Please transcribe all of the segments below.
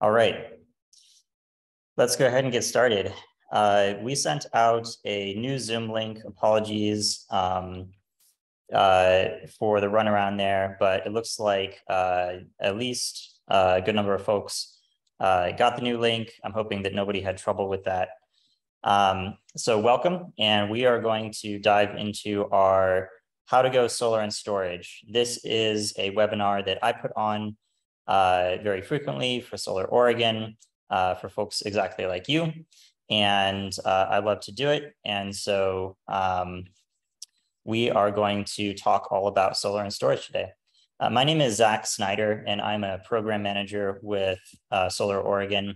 All right, let's go ahead and get started. We sent out a new Zoom link, apologies for the runaround there, but it looks like at least a good number of folks got the new link. I'm hoping that nobody had trouble with that. So welcome, and we are going to dive into our How to Go Solar and Storage. This is a webinar that I put on very frequently for Solar Oregon, for folks exactly like you. And I love to do it. And so we are going to talk all about solar and storage today. My name is Zach Snyder, and I'm a program manager with Solar Oregon.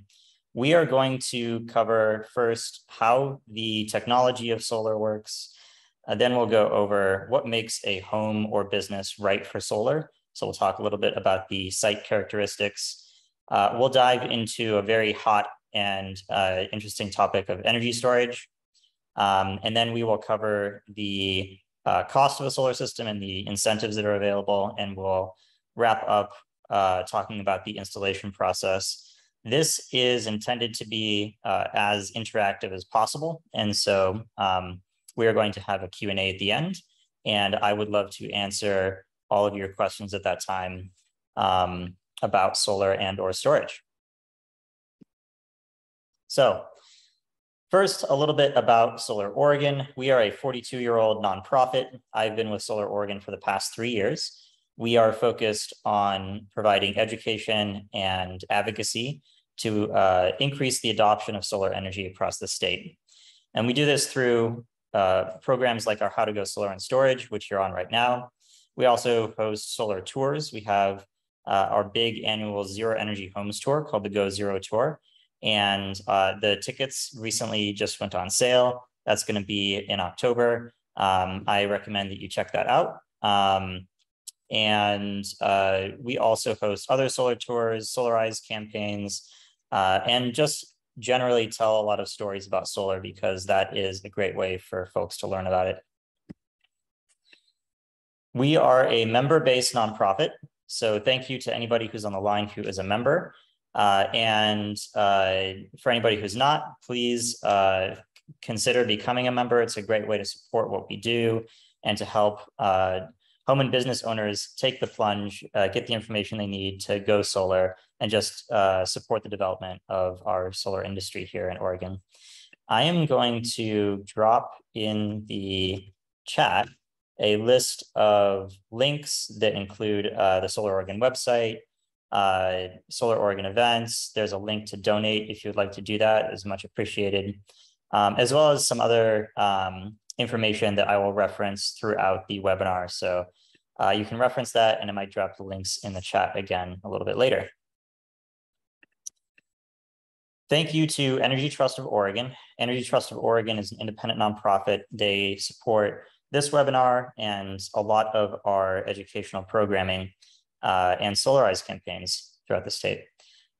We are going to cover first how the technology of solar works. Then we'll go over what makes a home or business right for solar. So we'll talk a little bit about the site characteristics. We'll dive into a very hot and interesting topic of energy storage. And then we will cover the cost of a solar system and the incentives that are available. And we'll wrap up talking about the installation process. This is intended to be as interactive as possible. And so we are going to have a Q&A at the end. And I would love to answer all of your questions at that time about solar and or storage. So first, a little bit about Solar Oregon. We are a 42-year-old nonprofit. I've been with Solar Oregon for the past 3 years. We are focused on providing education and advocacy to increase the adoption of solar energy across the state. And we do this through programs like our How to Go Solar and Storage, which you're on right now. We also host solar tours. We have our big annual Zero Energy Homes Tour called the Go Zero Tour. And the tickets recently just went on sale. That's going to be in October. I recommend that you check that out. And we also host other solar tours, Solarize campaigns, and just generally tell a lot of stories about solar because that is a great way for folks to learn about it. We are a member-based nonprofit. So thank you to anybody who's on the line who is a member. And for anybody who's not, please consider becoming a member. It's a great way to support what we do and to help home and business owners take the plunge, get the information they need to go solar, and just support the development of our solar industry here in Oregon. I am going to drop in the chat a list of links that include the Solar Oregon website, Solar Oregon events. There's a link to donate if you'd like to do that, is much appreciated, as well as some other information that I will reference throughout the webinar. So you can reference that, and I might drop the links in the chat again a little bit later. Thank you to Energy Trust of Oregon. Energy Trust of Oregon is an independent nonprofit. They support this webinar and a lot of our educational programming and Solarize campaigns throughout the state.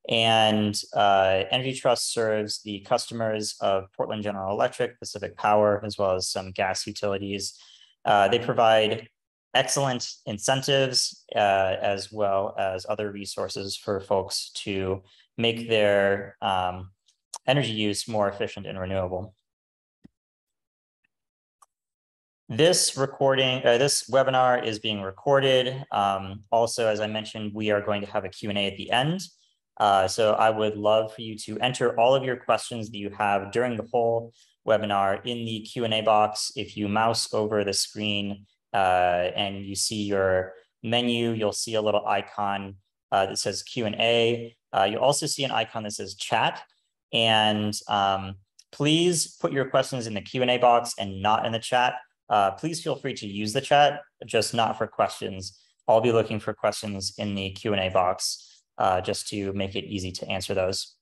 And Energy Trust serves the customers of Portland General Electric, Pacific Power, as well as some gas utilities. They provide excellent incentives as well as other resources for folks to make their energy use more efficient and renewable. This webinar is being recorded. Also, as I mentioned, we are going to have a Q&A at the end. So I would love for you to enter all of your questions that you have during the whole webinar in the Q&A box. If you mouse over the screen and you see your menu, you'll see a little icon that says Q&A. You'll also see an icon that says chat. And please put your questions in the Q&A box and not in the chat. Please feel free to use the chat, just not for questions. I'll be looking for questions in the Q&A box just to make it easy to answer those.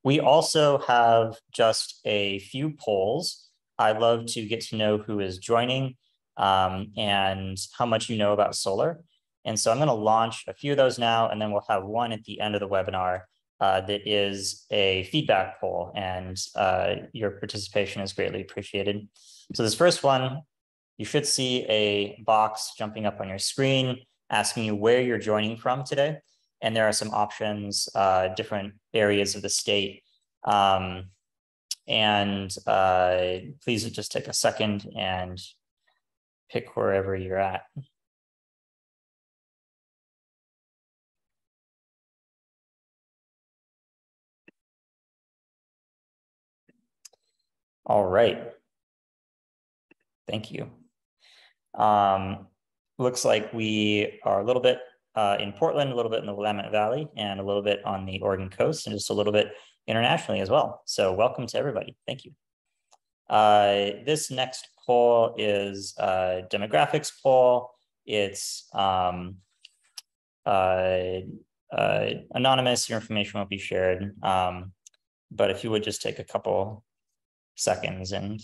We also have just a few polls. I love to get to know who is joining and how much you know about solar. And so I'm going to launch a few of those now, and then we'll have one at the end of the webinar that is a feedback poll, and your participation is greatly appreciated. So this first one, you should see a box jumping up on your screen asking you where you're joining from today. and there are some options, different areas of the state. Please just take a second and pick wherever you're at. All right. Thank you. Looks like we are a little bit in Portland, a little bit in the Willamette Valley, and a little bit on the Oregon coast, and just a little bit internationally as well. So welcome to everybody. Thank you. This next poll is a demographics poll. It's anonymous. Your information won't be shared. But if you would just take a couple seconds and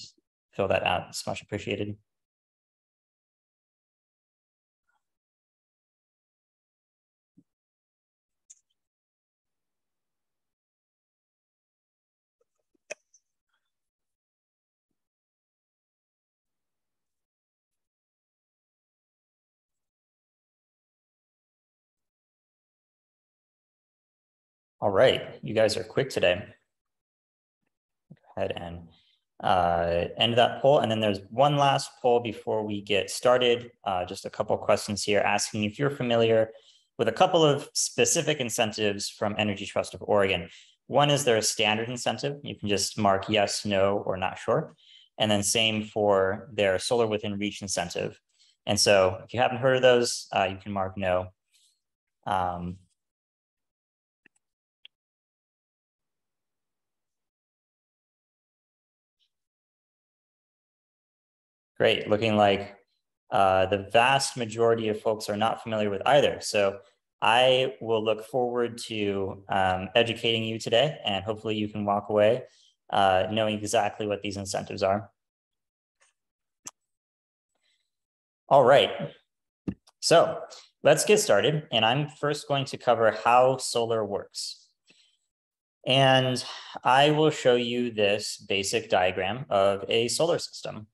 fill that out, it's much appreciated. All right, you guys are quick today. Go ahead and end that poll. And then there's one last poll before we get started. Just a couple of questions here asking if you're familiar with a couple of specific incentives from Energy Trust of Oregon. One is their standard incentive. You can just mark yes, no, or not sure. And then same for their solar within reach incentive. And so if you haven't heard of those, you can mark no. Great, looking like the vast majority of folks are not familiar with either. So I will look forward to educating you today, and hopefully you can walk away knowing exactly what these incentives are. All right, so let's get started. And I'm first going to cover how solar works. And I will show you this basic diagram of a solar system.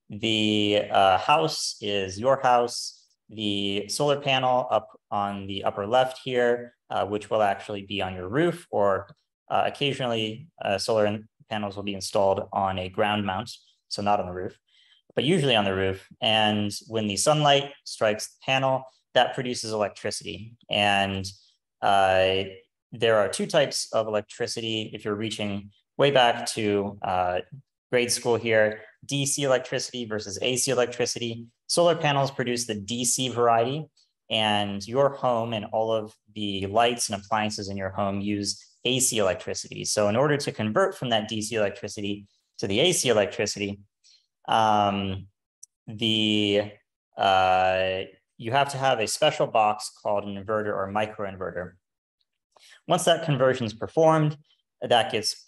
The house is your house. The solar panel up on the upper left here, which will actually be on your roof, or occasionally solar panels will be installed on a ground mount, so not on the roof, but usually on the roof. And when the sunlight strikes the panel, that produces electricity. And there are two types of electricity. If you're reaching way back to grade school here, DC electricity versus AC electricity. Solar panels produce the DC variety, and your home and all of the lights and appliances in your home use AC electricity. So in order to convert from that DC electricity to the AC electricity, you have to have a special box called an inverter or microinverter. Once that conversion is performed, that gets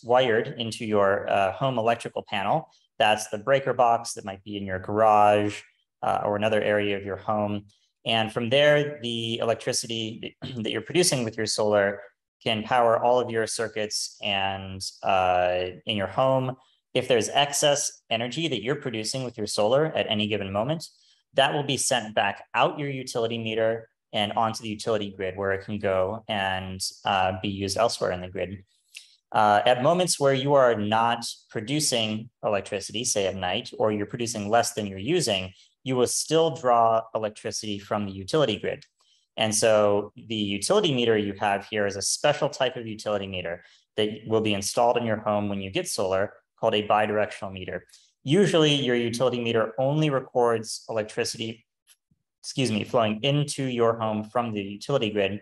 wired into your home electrical panel. That's the breaker box that might be in your garage or another area of your home. And from there, the electricity that you're producing with your solar can power all of your circuits and in your home. If there's excess energy that you're producing with your solar at any given moment, that will be sent back out your utility meter and onto the utility grid, where it can go and be used elsewhere in the grid. At moments where you are not producing electricity, say at night, or you're producing less than you're using, you will still draw electricity from the utility grid. And so the utility meter you have here is a special type of utility meter that will be installed in your home when you get solar, called a bidirectional meter. Usually your utility meter only records electricity, flowing into your home from the utility grid.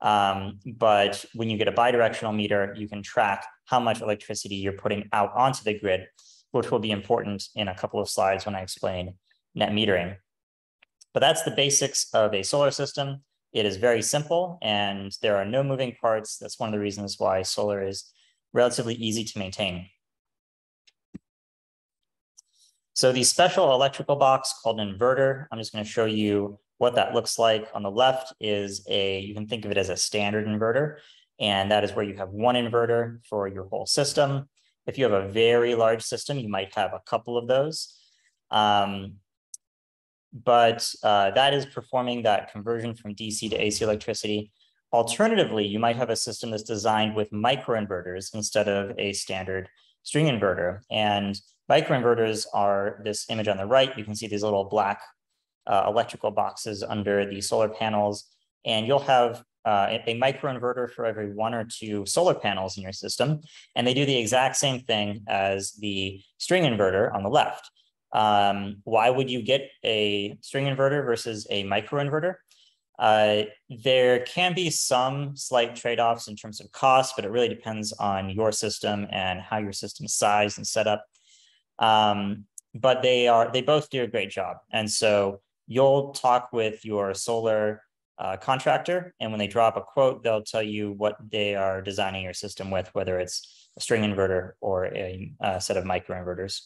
But when you get a bidirectional meter, you can track how much electricity you're putting out onto the grid, which will be important in a couple of slides when I explain net metering. But that's the basics of a solar system. It is very simple and there are no moving parts. That's one of the reasons why solar is relatively easy to maintain. So the special electrical box called an inverter, I'm just going to show you what that looks like. On the left is you can think of it as a standard inverter, and that is where you have one inverter for your whole system. If you have a very large system, you might have a couple of those. But that is performing that conversion from DC to AC electricity. Alternatively, you might have a system that's designed with microinverters instead of a standard string inverter. And microinverters are this image on the right. You can see these little black electrical boxes under the solar panels, and you'll have a microinverter for every 1 or 2 solar panels in your system, and they do the exact same thing as the string inverter on the left. Why would you get a string inverter versus a microinverter? There can be some slight trade-offs in terms of cost, but it really depends on your system and how your system is sized and set up. But they both do a great job. And so you'll talk with your solar contractor, and when they drop a quote, they'll tell you what they are designing your system with, whether it's a string inverter or a set of microinverters.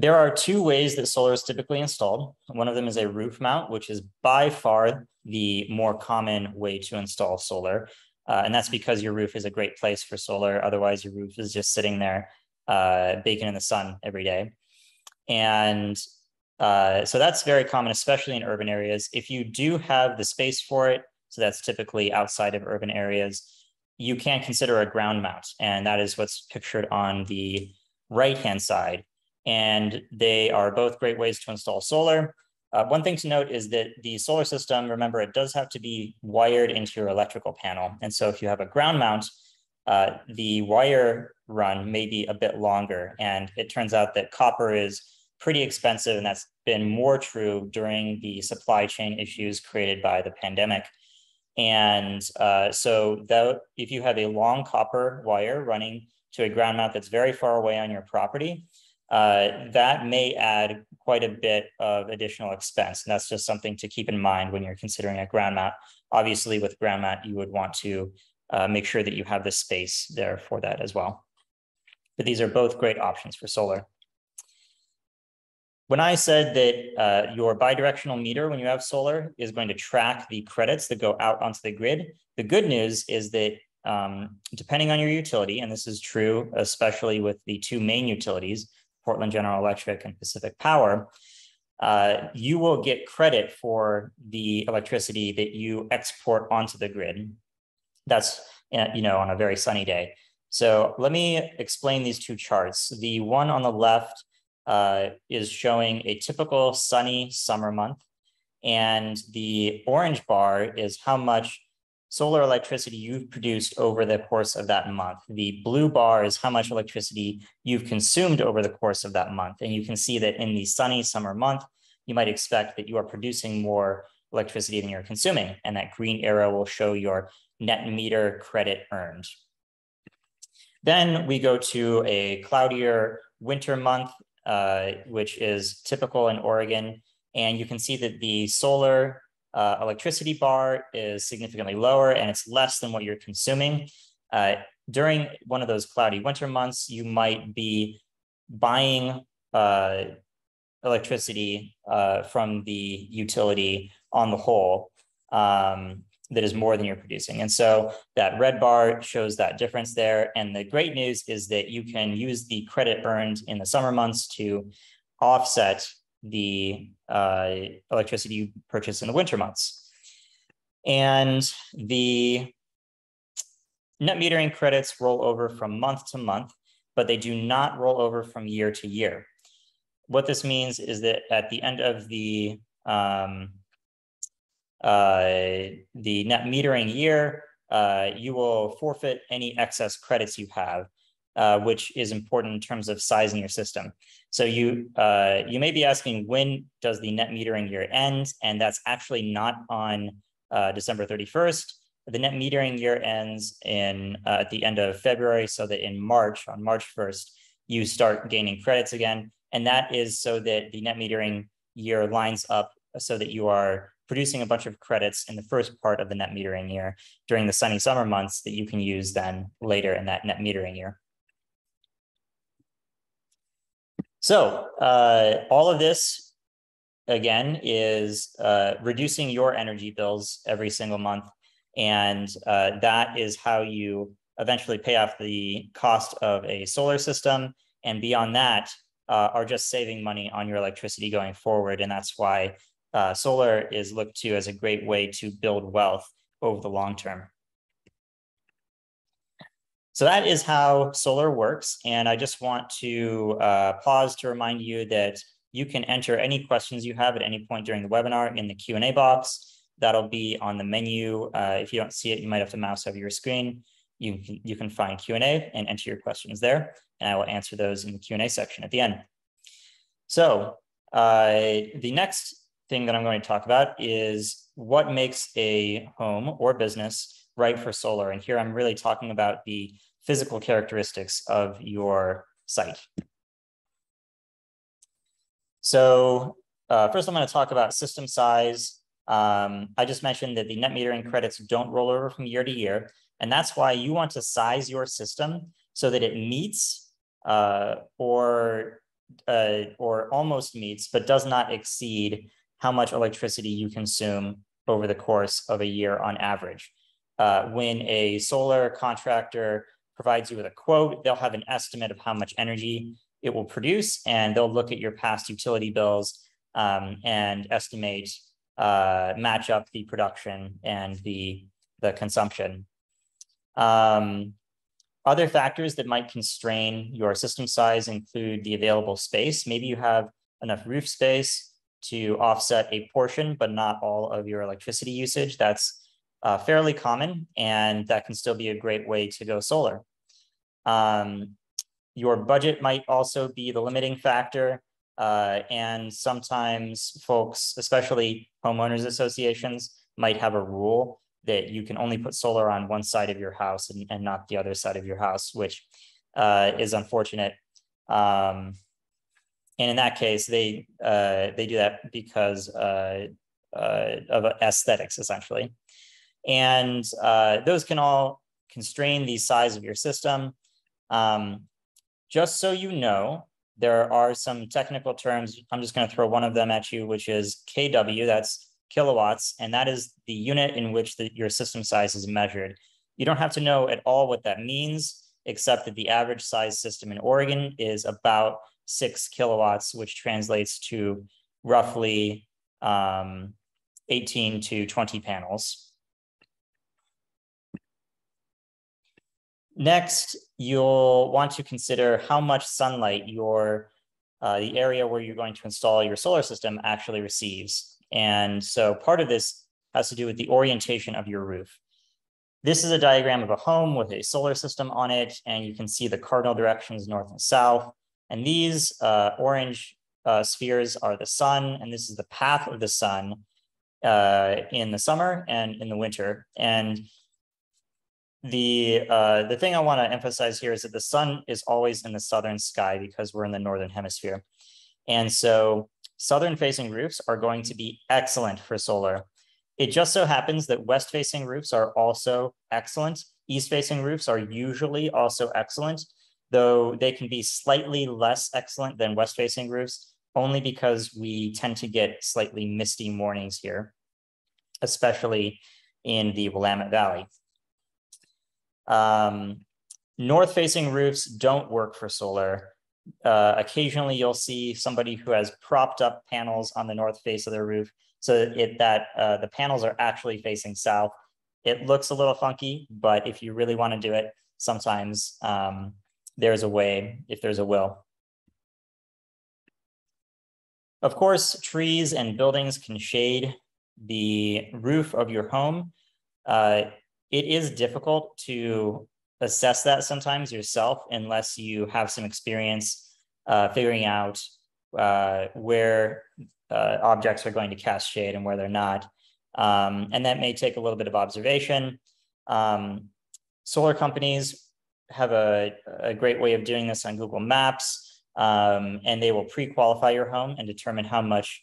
There are 2 ways that solar is typically installed. One of them is a roof mount, which is by far the more common way to install solar. And that's because your roof is a great place for solar. Otherwise, your roof is just sitting there baking in the sun every day. And so that's very common, especially in urban areas. If you do have the space for it, so that's typically outside of urban areas, you can consider a ground mount. And that is what's pictured on the right-hand side. And they are both great ways to install solar. One thing to note is that the solar system, remember, it does have to be wired into your electrical panel. And so if you have a ground mount, the wire run may be a bit longer. And it turns out that copper is pretty expensive, and that's been more true during the supply chain issues created by the pandemic. And so if you have a long copper wire running to a ground mount that's very far away on your property, that may add quite a bit of additional expense. And that's just something to keep in mind when you're considering a ground mount. Obviously, with ground mount, you would want to make sure that you have the space there for that as well. But these are both great options for solar. When I said that your bidirectional meter, when you have solar, is going to track the credits that go out onto the grid, the good news is that depending on your utility, and this is true especially with the 2 main utilities, Portland General Electric and Pacific Power, you will get credit for the electricity that you export onto the grid. That's on a very sunny day. So let me explain these 2 charts. The one on the left is showing a typical sunny summer month, and the orange bar is how much solar electricity you've produced over the course of that month. The blue bar is how much electricity you've consumed over the course of that month. And you can see that in the sunny summer month, you might expect that you are producing more electricity than you're consuming. And that green arrow will show your net meter credit earned. Then we go to a cloudier winter month, which is typical in Oregon. And you can see that the solar electricity bar is significantly lower, and it's less than what you're consuming. During one of those cloudy winter months, you might be buying electricity from the utility on the whole that is more than you're producing. And so that red bar shows that difference there. And the great news is that you can use the credit earned in the summer months to offset the electricity you purchase in the winter months. And the net metering credits roll over from month to month, but they do not roll over from year to year. What this means is that at the end of the net metering year, you will forfeit any excess credits you have, which is important in terms of sizing your system. So you may be asking, when does the net metering year end? And that's actually not on December 31st. The net metering year ends at the end of February, so that on March 1st, you start gaining credits again. And that is so that the net metering year lines up so that you are producing a bunch of credits in the first part of the net metering year during the sunny summer months that you can use then later in that net metering year. So all of this, again, is reducing your energy bills every single month. And that is how you eventually pay off the cost of a solar system. And beyond that, are just saving money on your electricity going forward. And that's why solar is looked to as a great way to build wealth over the long term. So that is how solar works. And I just want to pause to remind you that you can enter any questions you have at any point during the webinar in the Q&A box. That'll be on the menu. If you don't see it, you might have to mouse over your screen. You can find Q&A and enter your questions there, and I will answer those in the Q&A section at the end. So the next thing that I'm going to talk about is what makes a home or business right for solar. And here I'm really talking about the physical characteristics of your site. So first I'm going to talk about system size. I just mentioned that the net metering credits don't roll over from year to year. And that's why you want to size your system so that it meets or almost meets, but does not exceed how much electricity you consume over the course of a year on average. When a solar contractor provides you with a quote, they'll have an estimate of how much energy it will produce, and they'll look at your past utility bills and estimate, match up the production and the consumption. Other factors that might constrain your system size include the available space. Maybe you have enough roof space to offset a portion, but not all of your electricity usage. That's fairly common, and that can still be a great way to go solar. Your budget might also be the limiting factor, and sometimes folks, especially homeowners associations, might have a rule that you can only put solar on one side of your house and not the other side of your house, which is unfortunate. And in that case, they do that because of aesthetics, essentially. And those can all constrain the size of your system. Just so you know, there are some technical terms. I'm just going to throw one of them at you, which is kW, that's kilowatts, and that is the unit in which your system size is measured. You don't have to know at all what that means, except that the average size system in Oregon is about 6 kilowatts, which translates to roughly 18 to 20 panels. Next, you'll want to consider how much sunlight the area where you're going to install your solar system actually receives. And so part of this has to do with the orientation of your roof. This is a diagram of a home with a solar system on it, and you can see the cardinal directions north and south. And these orange spheres are the sun, and this is the path of the sun in the summer and in the winter. And the thing I want to emphasize here is that the sun is always in the southern sky because we're in the northern hemisphere. And so southern facing roofs are going to be excellent for solar. It just so happens that west facing roofs are also excellent. East facing roofs are usually also excellent, though they can be slightly less excellent than west facing roofs, only because we tend to get slightly misty mornings here, especially in the Willamette Valley. North-facing roofs don't work for solar. Occasionally, you'll see somebody who has propped up panels on the north face of their roof so that the panels are actually facing south. It looks a little funky, but if you really want to do it, sometimes there's a way if there's a will. Of course, trees and buildings can shade the roof of your home. It is difficult to assess that sometimes yourself unless you have some experience figuring out where objects are going to cast shade and where they're not. And that may take a little bit of observation. Solar companies have a great way of doing this on Google Maps, and they will pre-qualify your home and determine how much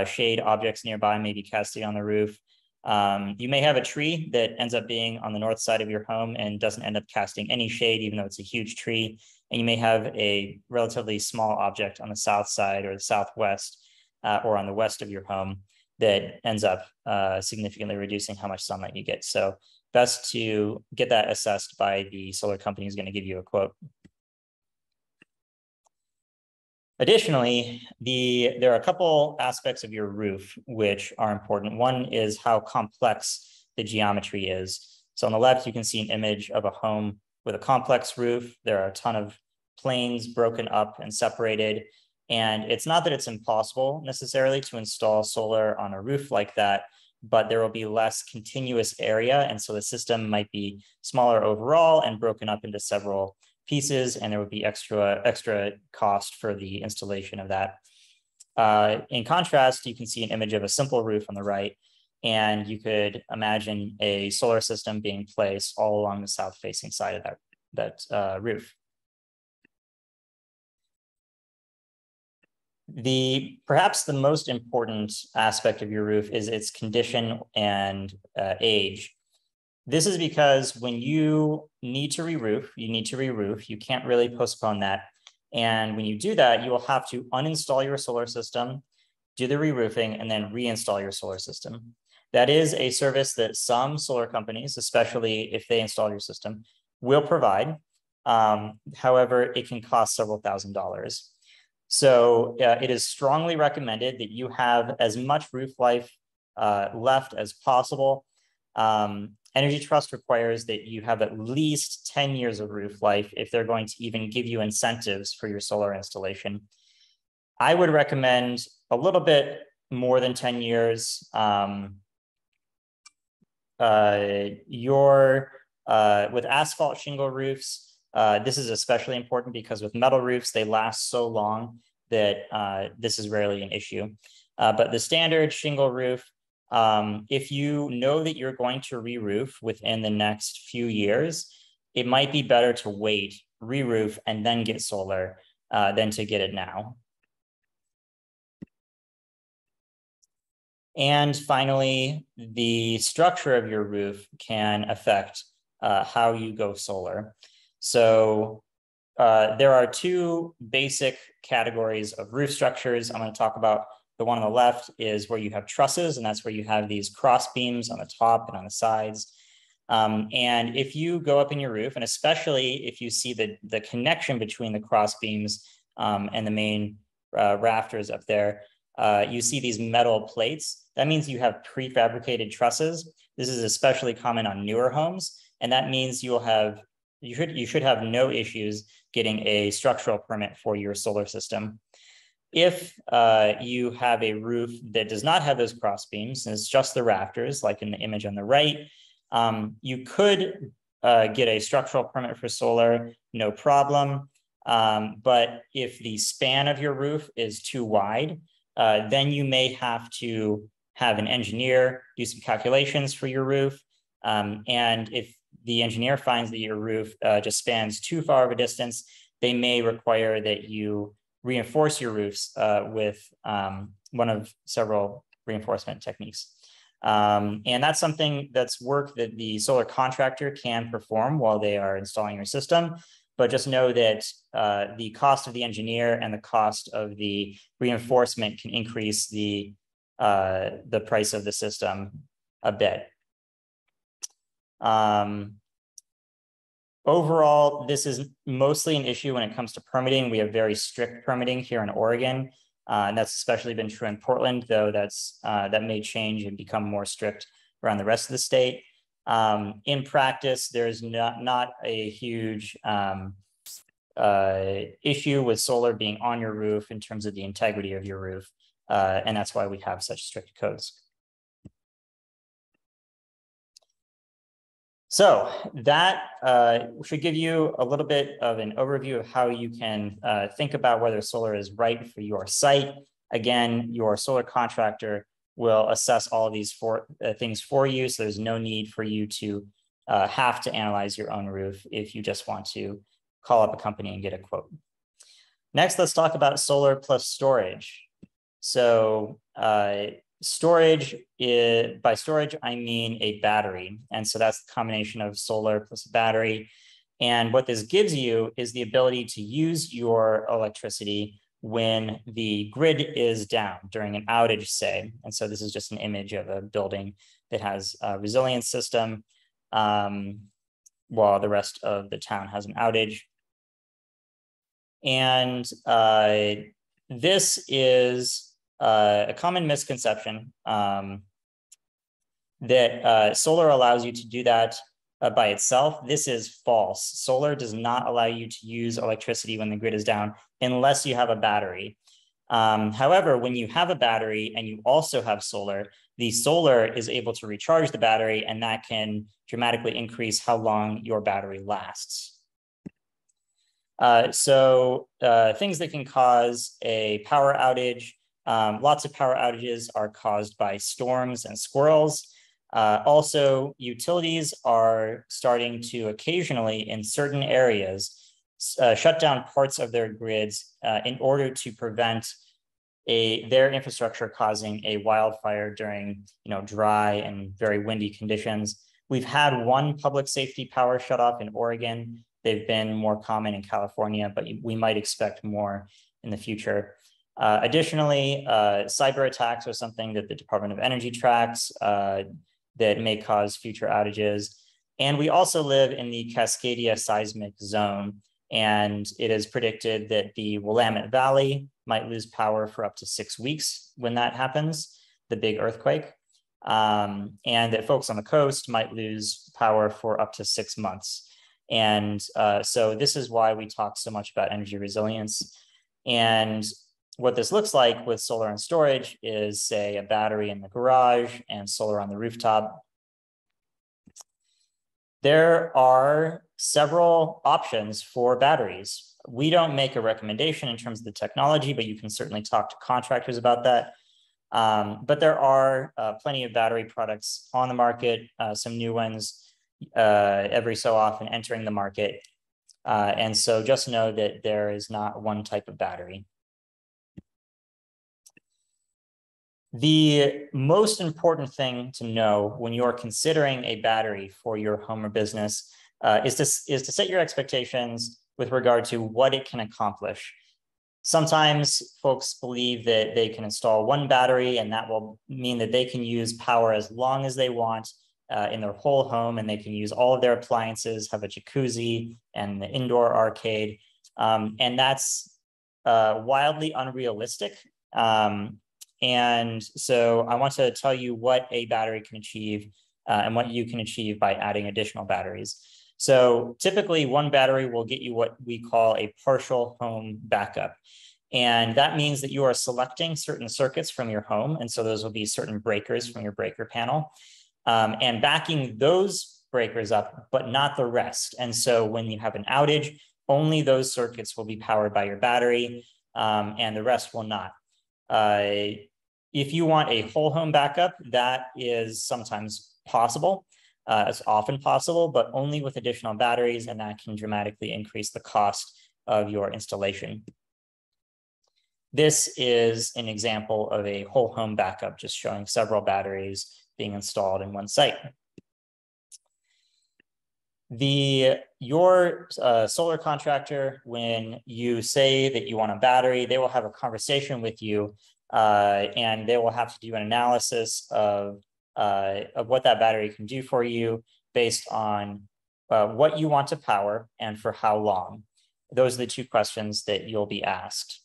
shade objects nearby may be casting on the roof. You may have a tree that ends up being on the north side of your home and doesn't end up casting any shade, even though it's a huge tree. And you may have a relatively small object on the south side or the southwest or on the west of your home that ends up significantly reducing how much sunlight you get. So best to get that assessed by the solar company who's going to give you a quote. Additionally, there are a couple aspects of your roof which are important. One is how complex the geometry is. So on the left, you can see an image of a home with a complex roof. There are a ton of planes broken up and separated. And it's not that it's impossible necessarily to install solar on a roof like that, but there will be less continuous area. And so the system might be smaller overall and broken up into several pieces, and there would be extra cost for the installation of that. In contrast, you can see an image of a simple roof on the right, and you could imagine a solar system being placed all along the south-facing side of that roof. Perhaps the most important aspect of your roof is its condition and age. This is because when you need to re-roof, you can't really postpone that. And when you do that, you will have to uninstall your solar system, do the re-roofing, and then reinstall your solar system. That is a service that some solar companies, especially if they install your system, will provide. However, it can cost several $1,000s. So it is strongly recommended that you have as much roof life left as possible. Energy Trust requires that you have at least 10 years of roof life if they're going to even give you incentives for your solar installation. I would recommend a little bit more than 10 years. With asphalt shingle roofs, this is especially important because with metal roofs, they last so long that this is rarely an issue. But the standard shingle roof, if you know that you're going to re-roof within the next few years, it might be better to wait, re-roof, and then get solar than to get it now. And finally, the structure of your roof can affect how you go solar. So there are two basic categories of roof structures. I'm going to talk about. The one on the left is where you have trusses, and that's where you have these cross beams on the top and on the sides. And if you go up in your roof, and especially if you see the connection between the cross beams and the main rafters up there, you see these metal plates. That means you have prefabricated trusses. This is especially common on newer homes, and that means you should have no issues getting a structural permit for your solar system. If you have a roof that does not have those cross beams, and it's just the rafters, like in the image on the right, you could get a structural permit for solar, no problem. But if the span of your roof is too wide, then you may have to have an engineer do some calculations for your roof. And if the engineer finds that your roof just spans too far of a distance, they may require that you reinforce your roofs with one of several reinforcement techniques. And that's work that the solar contractor can perform while they are installing your system. But just know that the cost of the engineer and the cost of the reinforcement can increase the price of the system a bit. Overall, this is mostly an issue when it comes to permitting. We have very strict permitting here in Oregon, and that's especially been true in Portland, though that may change and become more strict around the rest of the state. In practice, there's not a huge issue with solar being on your roof in terms of the integrity of your roof, and that's why we have such strict codes. So that should give you a little bit of an overview of how you can think about whether solar is right for your site. Again, your solar contractor will assess all of these things for you, so there's no need for you to have to analyze your own roof if you just want to call up a company and get a quote. Next, let's talk about solar plus storage. So storage, by storage, I mean a battery. And so that's the combination of solar plus battery. And what this gives you is the ability to use your electricity when the grid is down during an outage, say. And so this is just an image of a building that has a resilience system while the rest of the town has an outage. And this is a common misconception that solar allows you to do that by itself. This is false. Solar does not allow you to use electricity when the grid is down unless you have a battery. However, when you have a battery and you also have solar, the solar is able to recharge the battery, and that can dramatically increase how long your battery lasts. Things that can cause a power outage. Lots of power outages are caused by storms and squirrels. Also, utilities are starting to occasionally, in certain areas, shut down parts of their grids in order to prevent their infrastructure causing a wildfire during dry and very windy conditions. We've had one public safety power shutoff in Oregon. They've been more common in California, but we might expect more in the future. Additionally, cyber attacks are something that the Department of Energy tracks that may cause future outages. And we also live in the Cascadia seismic zone, and it is predicted that the Willamette Valley might lose power for up to 6 weeks when that happens, the big earthquake, and that folks on the coast might lose power for up to 6 months. And so this is why we talk so much about energy resilience. And what this looks like with solar and storage is, say, a battery in the garage and solar on the rooftop. There are several options for batteries. We don't make a recommendation in terms of the technology, but you can certainly talk to contractors about that. But there are plenty of battery products on the market, some new ones every so often entering the market. And so just know that there is not one type of battery. The most important thing to know when you're considering a battery for your home or business is to set your expectations with regard to what it can accomplish. Sometimes folks believe that they can install one battery and that will mean that they can use power as long as they want in their whole home, and they can use all of their appliances, have a jacuzzi and the indoor arcade. And that's wildly unrealistic. And so I want to tell you what a battery can achieve and what you can achieve by adding additional batteries. So typically one battery will get you what we call a partial home backup. And that means that you are selecting certain circuits from your home. And so those will be certain breakers from your breaker panel and backing those breakers up, but not the rest. And so when you have an outage, only those circuits will be powered by your battery and the rest will not. If you want a whole home backup, that is sometimes possible. It's often possible, but only with additional batteries, and that can dramatically increase the cost of your installation. This is an example of a whole home backup, just showing several batteries being installed in one site. Your solar contractor, when you say that you want a battery, they will have a conversation with you and they will have to do an analysis of what that battery can do for you based on what you want to power and for how long. Those are the two questions that you'll be asked.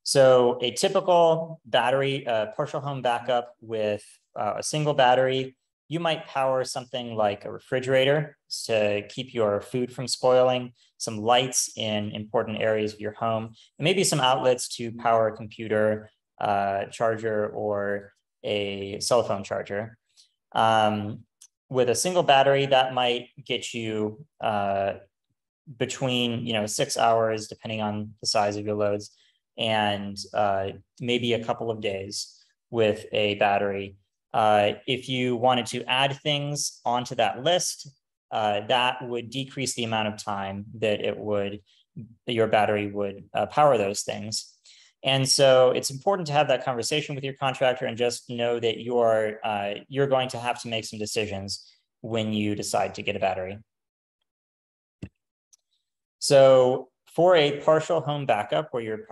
So a typical battery, partial home backup with a single battery, you might power something like a refrigerator to keep your food from spoiling, some lights in important areas of your home, and maybe some outlets to power a computer charger or a cell phone charger. With a single battery, that might get you between 6 hours, depending on the size of your loads, and maybe a couple of days with a battery. If you wanted to add things onto that list, that would decrease the amount of time that your battery would power those things. And so it's important to have that conversation with your contractor and just know that you're going to have to make some decisions when you decide to get a battery. So for a partial home backup where you're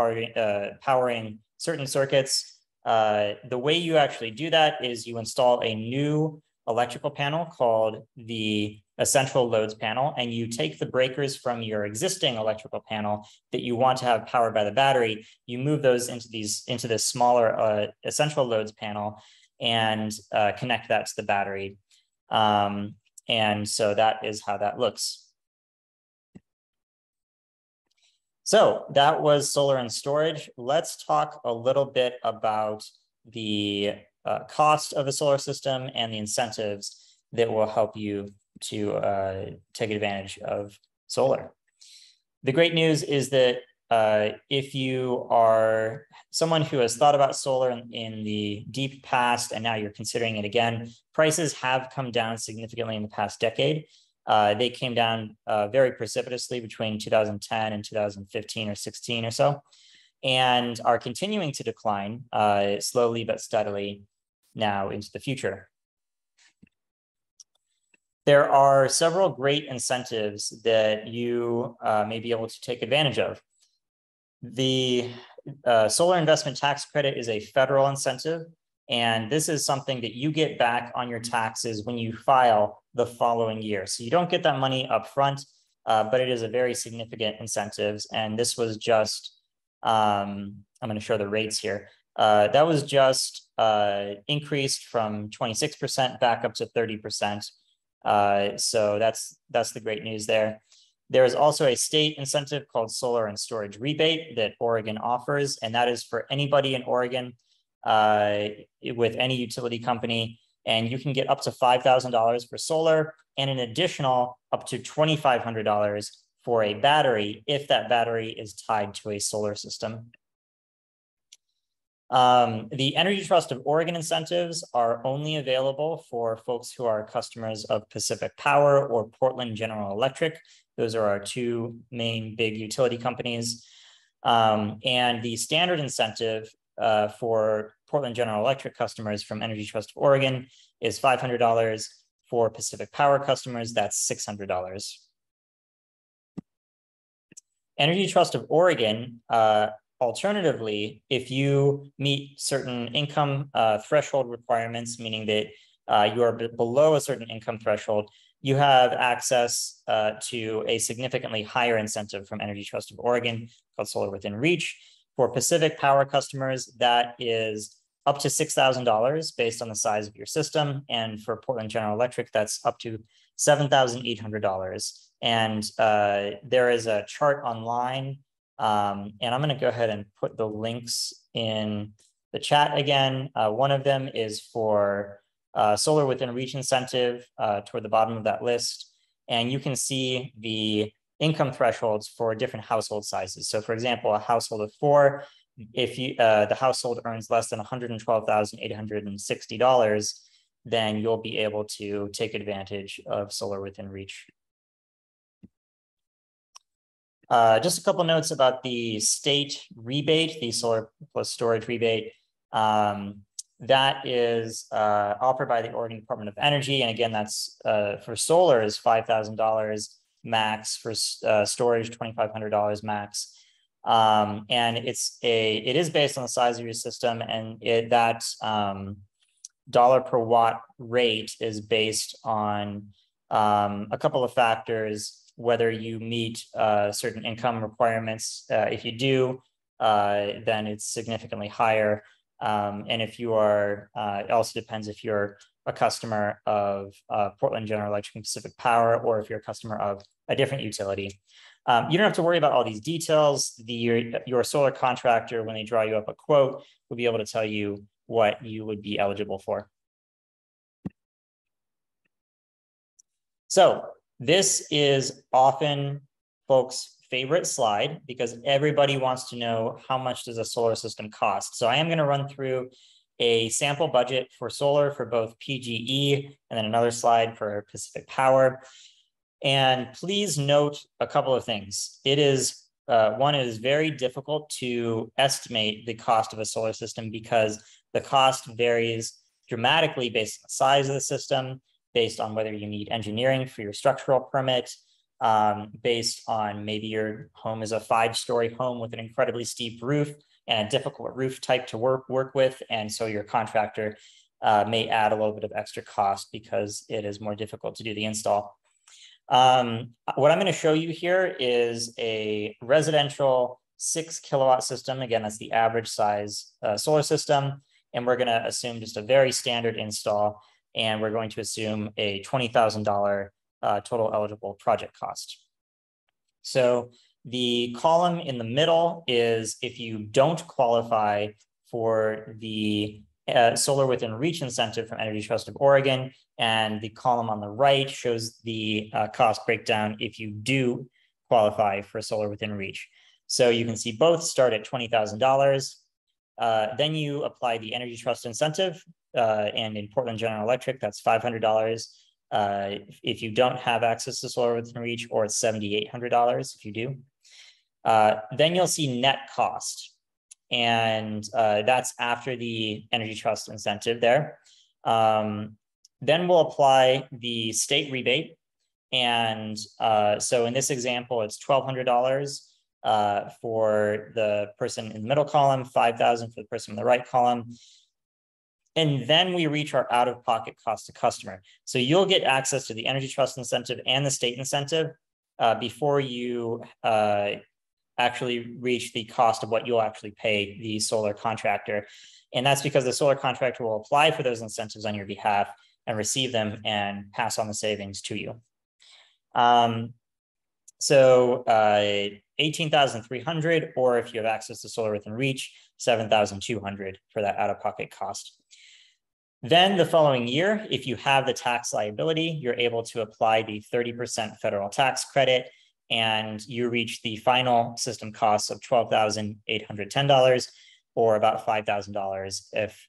powering certain circuits, the way you actually do that is you install a new electrical panel called the essential loads panel, and you take the breakers from your existing electrical panel that you want to have powered by the battery, you move those into this smaller essential loads panel and connect that to the battery. And so that is how that looks. So that was solar and storage. Let's talk a little bit about the cost of a solar system and the incentives that will help you to take advantage of solar. The great news is that if you are someone who has thought about solar in the deep past and now you're considering it again, prices have come down significantly in the past decade. They came down very precipitously between 2010 and 2015 or 16 or so, and are continuing to decline slowly but steadily now into the future. There are several great incentives that you may be able to take advantage of. The solar investment tax credit is a federal incentive, and this is something that you get back on your taxes when you file the following year. So you don't get that money up front, but it is a very significant incentive. And this was just, I'm going to show the rates here. That was just increased from 26% back up to 30%. So that's the great news there. There is also a state incentive called Solar and Storage Rebate that Oregon offers, and that is for anybody in Oregon with any utility company, and you can get up to $5,000 for solar and an additional up to $2,500 for a battery if that battery is tied to a solar system. The Energy Trust of Oregon incentives are only available for folks who are customers of Pacific Power or Portland General Electric. Those are our two main big utility companies. And the standard incentive for Portland General Electric customers from Energy Trust of Oregon is $500. For Pacific Power customers, that's $600. Energy Trust of Oregon, alternatively, if you meet certain income threshold requirements, meaning that you are below a certain income threshold, you have access to a significantly higher incentive from Energy Trust of Oregon called Solar Within Reach. For Pacific Power customers, that is up to $6,000 based on the size of your system. And for Portland General Electric, that's up to $7,800. And there is a chart online. And I'm going to go ahead and put the links in the chat again. One of them is for Solar Within Reach incentive toward the bottom of that list. And you can see the income thresholds for different household sizes. So for example, a household of 4, if the household earns less than $112,860, then you'll be able to take advantage of Solar Within Reach. Just a couple notes about the state rebate, the solar plus storage rebate. That is offered by the Oregon Department of Energy. And again, that's for solar is $5,000 max, for storage $2,500 max. And it is based on the size of your system, and that dollar per watt rate is based on a couple of factors, whether you meet certain income requirements. If you do, then it's significantly higher. And if you are, it also depends if you're a customer of Portland General Electric and Pacific Power, or if you're a customer of a different utility. You don't have to worry about all these details. Your solar contractor, when they draw you up a quote, will be able to tell you what you would be eligible for. So this is often folks' favorite slide because everybody wants to know how much does a solar system cost. So I am going to run through a sample budget for solar for both PGE and then another slide for Pacific Power. And please note a couple of things. It is, one, it is very difficult to estimate the cost of a solar system because the cost varies dramatically based on the size of the system, based on whether you need engineering for your structural permit, based on maybe your home is a 5-story home with an incredibly steep roof and a difficult roof type to work with. And so your contractor may add a little bit of extra cost because it is more difficult to do the install. What I'm going to show you here is a residential 6 kilowatt system. Again, that's the average size solar system. And we're going to assume just a very standard install. And we're going to assume a $20,000 total eligible project cost. So the column in the middle is if you don't qualify for the Solar Within Reach incentive from Energy Trust of Oregon. And the column on the right shows the cost breakdown if you do qualify for Solar Within Reach. So you can see both start at $20,000. Then you apply the Energy Trust incentive. And in Portland General Electric, that's $500. If you don't have access to Solar Within Reach, or it's $7,800 if you do. Then you'll see net cost. And that's after the Energy Trust incentive there. Then we'll apply the state rebate. And so in this example, it's $1,200 for the person in the middle column, $5,000 for the person in the right column. And then we reach our out-of-pocket cost to customer. So you'll get access to the Energy Trust incentive and the state incentive before you actually reach the cost of what you'll actually pay the solar contractor. And that's because the solar contractor will apply for those incentives on your behalf and receive them and pass on the savings to you. So 18,300, or if you have access to Solar Within Reach, 7,200 for that out-of-pocket cost. Then the following year, if you have the tax liability, you're able to apply the 30% federal tax credit, and you reach the final system costs of $12,810, or about $5,000 if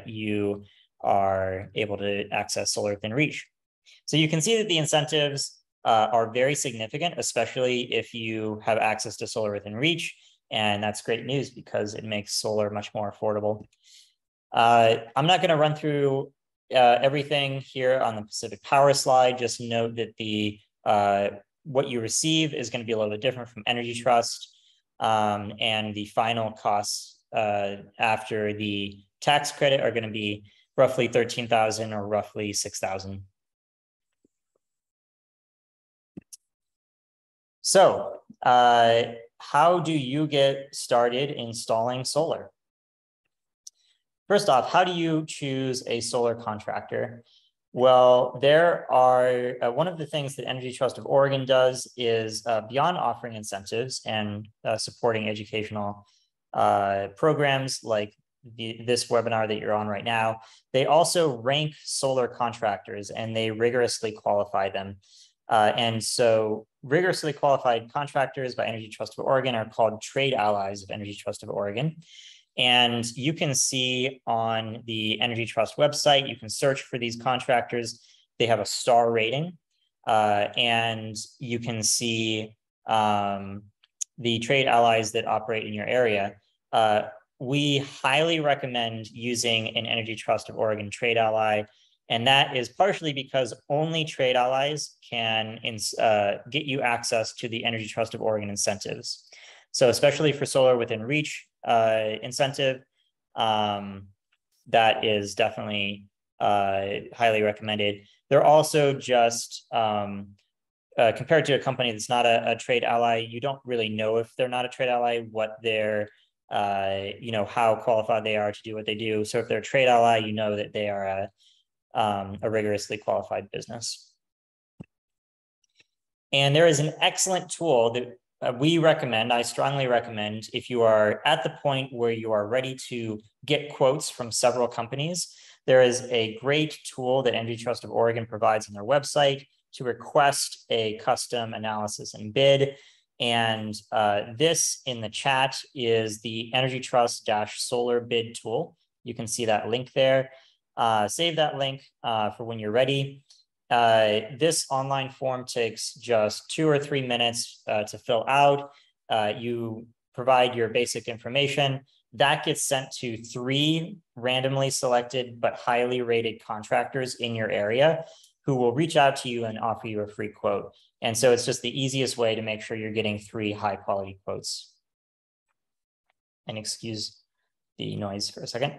you are able to access Solar Within Reach. So you can see that the incentives are very significant, especially if you have access to Solar Within Reach. And that's great news because it makes solar much more affordable. I'm not going to run through everything here on the Pacific Power slide. Just note that the what you receive is going to be a little bit different from Energy Trust, and the final costs after the tax credit are going to be roughly $13,000 or roughly $6,000. So how do you get started installing solar? First off, how do you choose a solar contractor? Well, there are, one of the things that Energy Trust of Oregon does is beyond offering incentives and supporting educational programs like this webinar that you're on right now, they also rank solar contractors and they rigorously qualify them. And so rigorously qualified contractors by Energy Trust of Oregon are called trade allies of Energy Trust of Oregon. And you can see on the Energy Trust website, you can search for these contractors. They have a star rating, and you can see the trade allies that operate in your area. We highly recommend using an Energy Trust of Oregon trade ally. And that is partially because only trade allies can get you access to the Energy Trust of Oregon incentives. So especially for Solar Within Reach incentive, that is definitely highly recommended. They're also just, compared to a company that's not a trade ally, you don't really know if they're not a trade ally, what they're, how qualified they are to do what they do. So if they're a trade ally, you know that they are a rigorously qualified business. And there is an excellent tool that we recommend, I strongly recommend, if you are at the point where you are ready to get quotes from several companies. There is a great tool that Energy Trust of Oregon provides on their website to request a custom analysis and bid. And this in the chat is the Energy Trust-Solar bid tool. You can see that link there. Save that link for when you're ready. This online form takes just 2 or 3 minutes to fill out. You provide your basic information. That gets sent to 3 randomly selected but highly rated contractors in your area who will reach out to you and offer you a free quote. And so it's just the easiest way to make sure you're getting 3 high quality quotes. And excuse the noise for a second.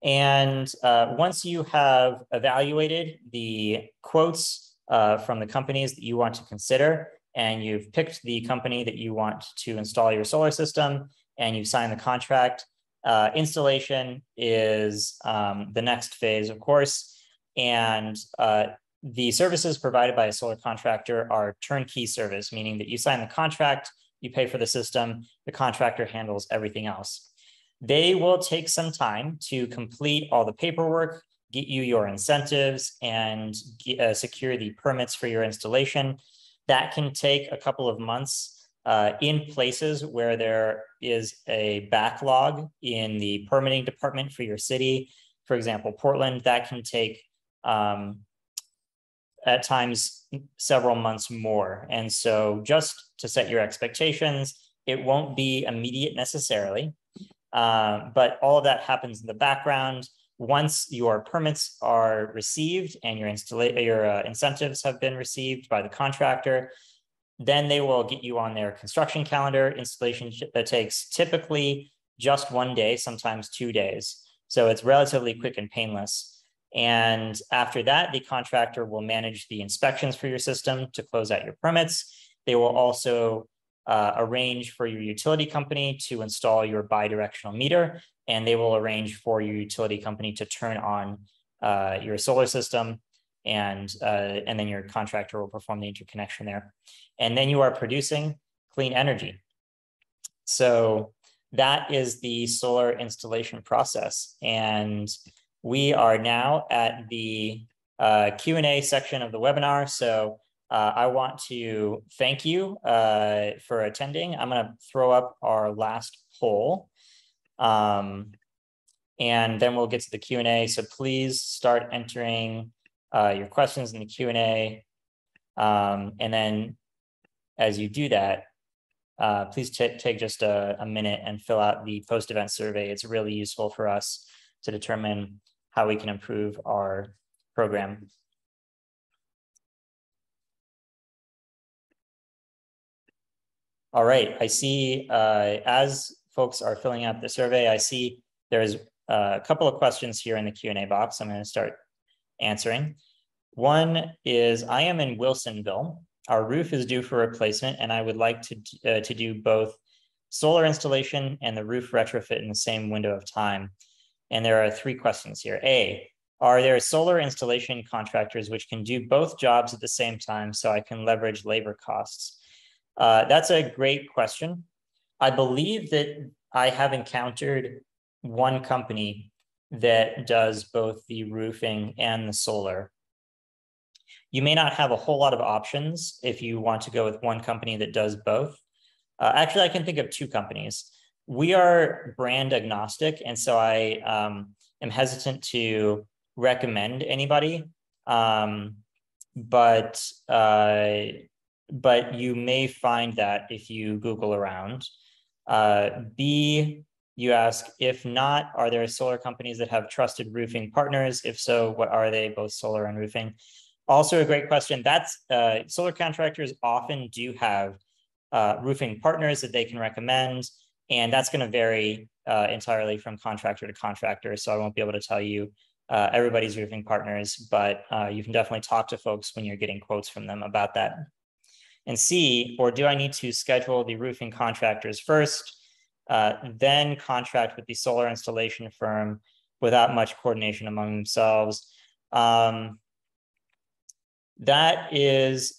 And once you have evaluated the quotes from the companies that you want to consider, and you've picked the company that you want to install your solar system, and you've signed the contract, installation is the next phase, of course. And the services provided by a solar contractor are turnkey service, meaning that you sign the contract, you pay for the system, the contractor handles everything else. They will take some time to complete all the paperwork, get you your incentives, and secure the permits for your installation. That can take a couple of months in places where there is a backlog in the permitting department for your city. For example, Portland, that can take at times several months more. And so just to set your expectations, it won't be immediate necessarily, but all of that happens in the background. Once your permits are received and your incentives have been received by the contractor, then they will get you on their construction calendar. Installation that takes typically just 1 day, sometimes 2 days. So it's relatively quick and painless. And after that, the contractor will manage the inspections for your system to close out your permits. They will also arrange for your utility company to install your bidirectional meter, and they will arrange for your utility company to turn on your solar system, and then your contractor will perform the interconnection there. And then you are producing clean energy. So that is the solar installation process. And we are now at the Q&A section of the webinar. So I want to thank you for attending. I'm going to throw up our last poll, and then we'll get to the Q&A. So please start entering your questions in the Q&A. And then as you do that, please take just a minute and fill out the post-event survey. It's really useful for us to determine how we can improve our program. All right, I see as folks are filling out the survey, I see there's a couple of questions here in the Q&A box. I'm going to start answering. One is, I am in Wilsonville. Our roof is due for replacement, and I would like to do both solar installation and the roof retrofit in the same window of time. And there are 3 questions here. A, are there solar installation contractors which can do both jobs at the same time so I can leverage labor costs? That's a great question. I believe that I have encountered one company that does both the roofing and the solar. You may not have a whole lot of options if you want to go with one company that does both. Actually, I can think of 2 companies. We are brand agnostic, and so I am hesitant to recommend anybody. But you may find that if you Google around. B, you ask, if not, are there solar companies that have trusted roofing partners? If so, what are they, both solar and roofing? Also a great question. That's solar contractors often do have roofing partners that they can recommend, and that's going to vary entirely from contractor to contractor. So I won't be able to tell you everybody's roofing partners, but you can definitely talk to folks when you're getting quotes from them about that. And C, or do I need to schedule the roofing contractors first, then contract with the solar installation firm without much coordination among themselves? That is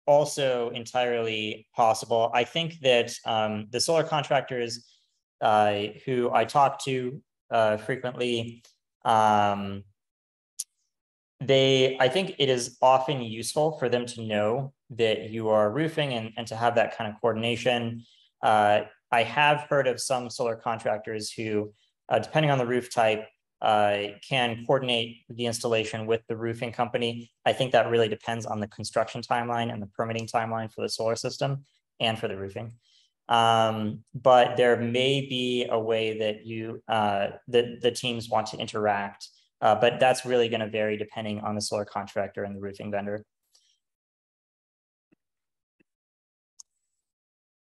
also entirely possible. I think that the solar contractors who I talk to frequently, I think it is often useful for them to know that you are roofing and to have that kind of coordination. I have heard of some solar contractors who, depending on the roof type, can coordinate the installation with the roofing company. I think that really depends on the construction timeline and the permitting timeline for the solar system and for the roofing. But there may be a way that the teams want to interact, but that's really going to vary depending on the solar contractor and the roofing vendor.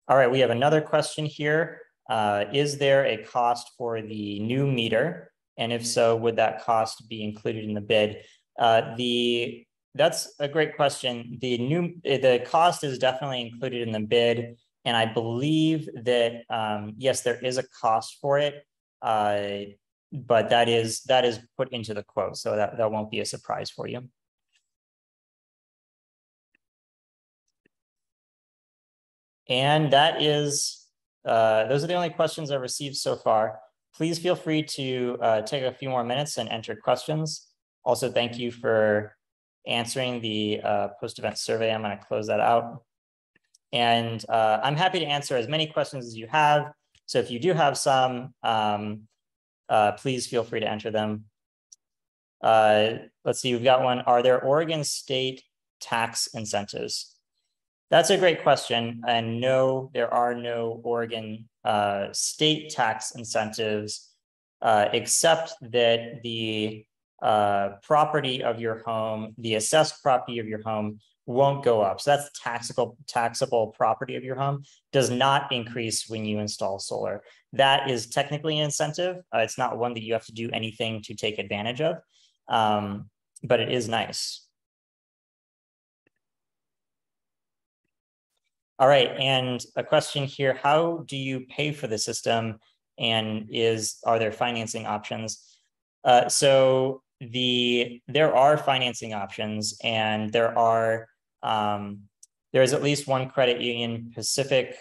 All right, we have another question here. Is there a cost for the new meter And if so, would that cost be included in the bid? That's a great question. The cost is definitely included in the bid. And I believe that, yes, there is a cost for it, but that is put into the quote. So that won't be a surprise for you. And that is, those are the only questions I've received so far. Please feel free to take a few more minutes and enter questions. Also, thank you for answering the post-event survey. I'm going to close that out. And I'm happy to answer as many questions as you have. So if you do have some, please feel free to enter them. Let's see, we've got one. Are there Oregon state tax incentives? That's a great question. And no, there are no Oregon state tax incentives, except that the property of your home, the assessed property of your home won't go up. So that's taxable property of your home does not increase when you install solar. That is technically an incentive. It's not one that you have to do anything to take advantage of, but it is nice. All right, and a question here, how do you pay for the system, and are there financing options? So there are financing options, and there is at least one credit union, Pacific,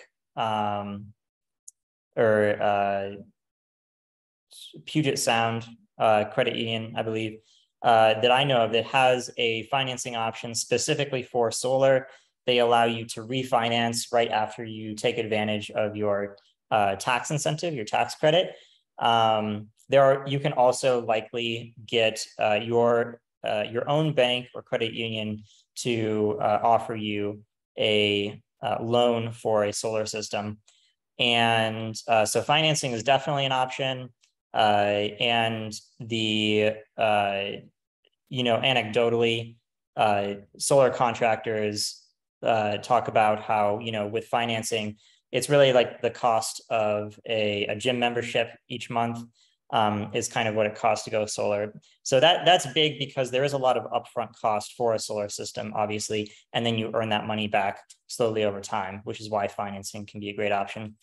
Puget Sound Credit Union, I believe, that I know of, that has a financing option specifically for solar. They allow you to refinance right after you take advantage of your tax incentive, your tax credit. You can also likely get your own bank or credit union to offer you a loan for a solar system. And so financing is definitely an option. And anecdotally, solar contractors talk about how, with financing, it's really like the cost of a gym membership each month is kind of what it costs to go solar. So that's big because there is a lot of upfront cost for a solar system, obviously, and then you earn that money back slowly over time, which is why financing can be a great option.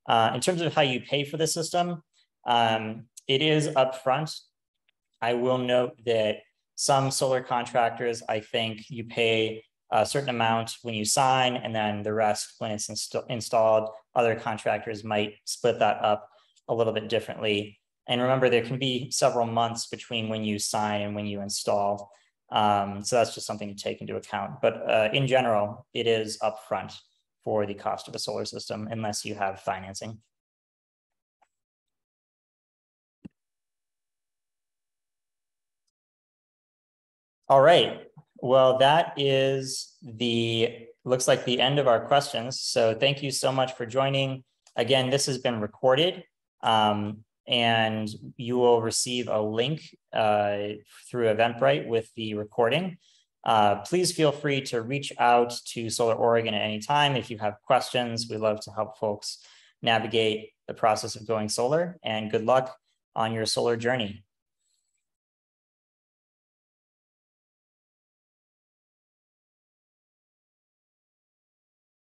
In terms of how you pay for the system, it is upfront. I will note that some solar contractors, I think you pay a certain amount when you sign, and then the rest when it's installed. Other contractors might split that up a little bit differently. And remember, there can be several months between when you sign and when you install. So that's just something to take into account. But in general, it is upfront for the cost of a solar system, unless you have financing. All right. Well, that is looks like the end of our questions. So thank you so much for joining. Again, this has been recorded, and you will receive a link through Eventbrite with the recording. Please feel free to reach out to Solar Oregon at any time if you have questions. We love to help folks navigate the process of going solar, and good luck on your solar journey.